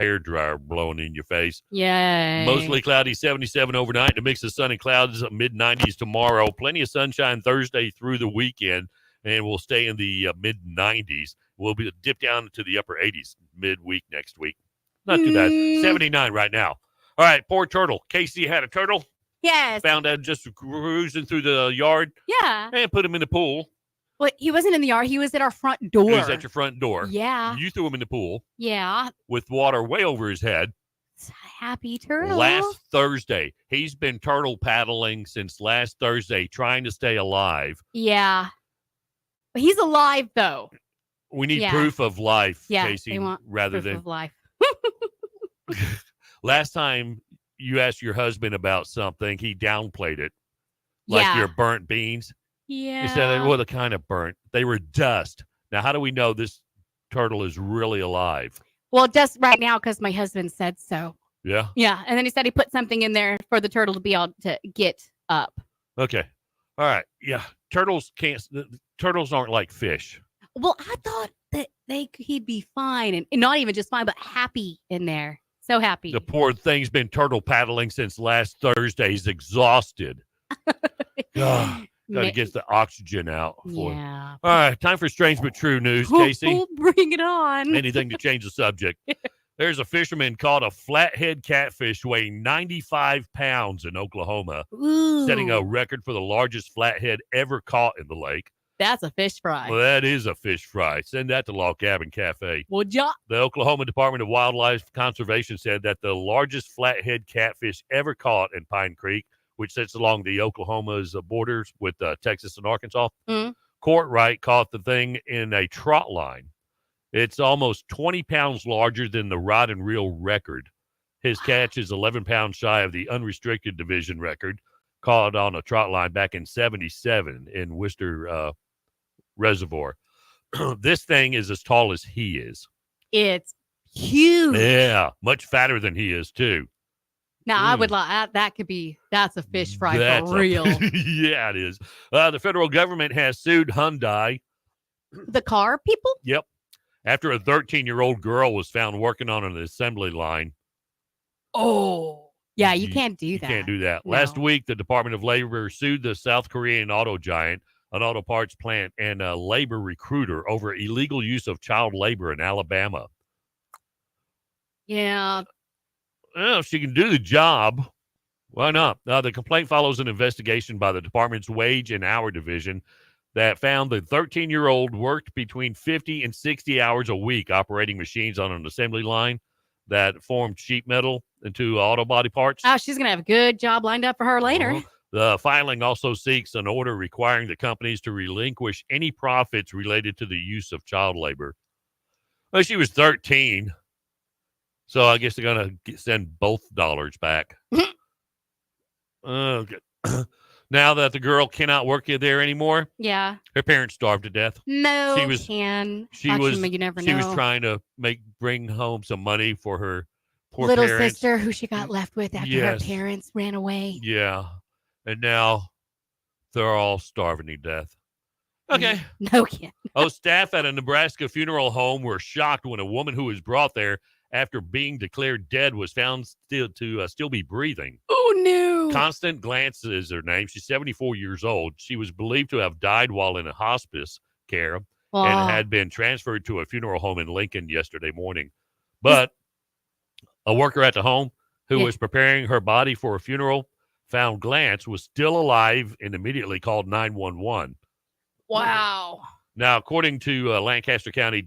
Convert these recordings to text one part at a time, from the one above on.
hairdryer blowing in your face. Yay. Mostly cloudy, 77 overnight. A mix of sun and clouds, mid-90s tomorrow. Plenty of sunshine Thursday through the weekend, and we'll stay in the mid-90s. We'll be dip down to the upper 80s midweek next week. Not too bad. 79 right now. All right, poor turtle. Casey had a turtle. Yes. Found out just cruising through the yard. Yeah. And put him in the pool. Well, he wasn't in the yard. He was at our front door. He was at your front door. Yeah. You threw him in the pool. Yeah. With water way over his head. Happy turtle. Last Thursday. He's been turtle paddling since last Thursday, trying to stay alive. Yeah. But he's alive, though. We need proof of life, yeah, Casey, they want rather proof than of life. Last time you asked your husband about something, he downplayed it. Like your burnt beans. Yeah. He said, well, the kind of burnt. They were dust. Now, how do we know this turtle is really alive? Well, just right now because my husband said so. Yeah? Yeah. And then he said he put something in there for the turtle to be able to get up. Okay. All right. Yeah. Turtles aren't like fish. Well, I thought that he'd be fine and not even just fine, but happy in there. So happy. The poor thing's been turtle paddling since last Thursday. He's exhausted. Got to get the oxygen out. For him. All right. Time for strange but true news, Casey. Bring it on. Anything to change the subject. There's a fisherman caught a flathead catfish weighing 95 pounds in Oklahoma, setting a record for the largest flathead ever caught in the lake. That's a fish fry. Well, that is a fish fry. Send that to Log Cabin Cafe. Would ya? The Oklahoma Department of Wildlife Conservation said that the largest flathead catfish ever caught in Pine Creek, which sits along the Oklahoma's borders with Texas and Arkansas. Courtwright caught the thing in a trot line. It's almost 20 pounds larger than the rod and reel record. His catch is 11 pounds shy of the unrestricted division record, caught on a trot line back in 77 in Worcester Reservoir. This thing is as tall as he is. It's huge. Yeah, much fatter than he is, too. Now, I would like that's a fish fry for real. Yeah, it is. The federal government has sued Hyundai. The car people? Yep. After a 13-year-old girl was found working on an assembly line. Oh. Yeah, you can't do that. You can't do that. No. Last week, the Department of Labor sued the South Korean auto giant, an auto parts plant, and a labor recruiter over illegal use of child labor in Alabama. Yeah. Well, if she can do the job, why not? The complaint follows an investigation by the department's Wage and Hour Division that found the 13-year-old worked between 50 and 60 hours a week operating machines on an assembly line that formed sheet metal into auto body parts. Oh, she's going to have a good job lined up for her later. The filing also seeks an order requiring the companies to relinquish any profits related to the use of child labor. Well, she was 13, so I guess they're going to send both dollars back. Okay. Now that the girl cannot work there anymore, yeah, her parents starved to death. No, she was you never know. She was trying to bring home some money for her poor little parents. sister who she got left with after her parents ran away. Yeah, and now they're all starving to death. Okay, no kidding. Staff at a Nebraska funeral home were shocked when a woman who was brought there after being declared dead was found still be breathing. Oh, no. Constant Glantz is her name. She's 74 years old. She was believed to have died while in a hospice care and had been transferred to a funeral home in Lincoln yesterday morning. But a worker at the home who was preparing her body for a funeral found Glantz was still alive and immediately called 911. Wow. Now, according to Lancaster County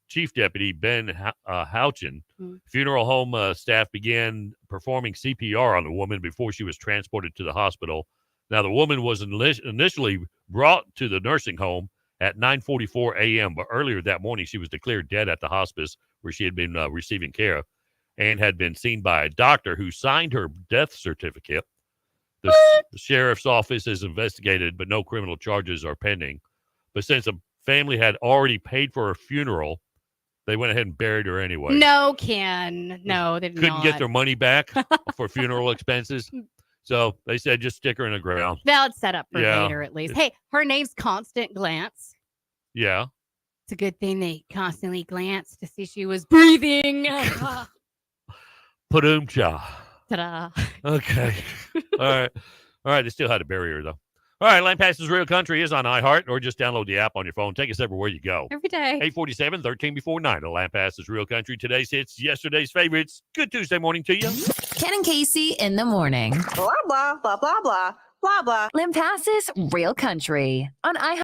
Chief Deputy Ben Houchin, funeral home staff began performing CPR on the woman before she was transported to the hospital. Now, the woman was initially brought to the nursing home at 9:44 a.m., but earlier that morning she was declared dead at the hospice where she had been receiving care and had been seen by a doctor who signed her death certificate. The sheriff's office has investigated, but no criminal charges are pending. But since the family had already paid for her funeral, they went ahead and buried her anyway. No, Ken. No, they couldn't get their money back for funeral expenses. So they said just stick her in the ground. That's set up for later at least. Hey, her name's Constant Glantz. Yeah. It's a good thing they constantly glanced to see she was breathing. Padoom-cha. Ta-da. Okay. All right. They still had a barrier, though. All right. Land Passes Real Country is on iHeart, or just download the app on your phone. Take us everywhere you go. Every day. 847, 13 before 9. Land Passes Real Country. Today's hits, yesterday's favorites. Good Tuesday morning to you. Ken and Casey in the morning. Blah, blah, blah, blah, blah, blah, blah. Limpasses Real Country on iHeart.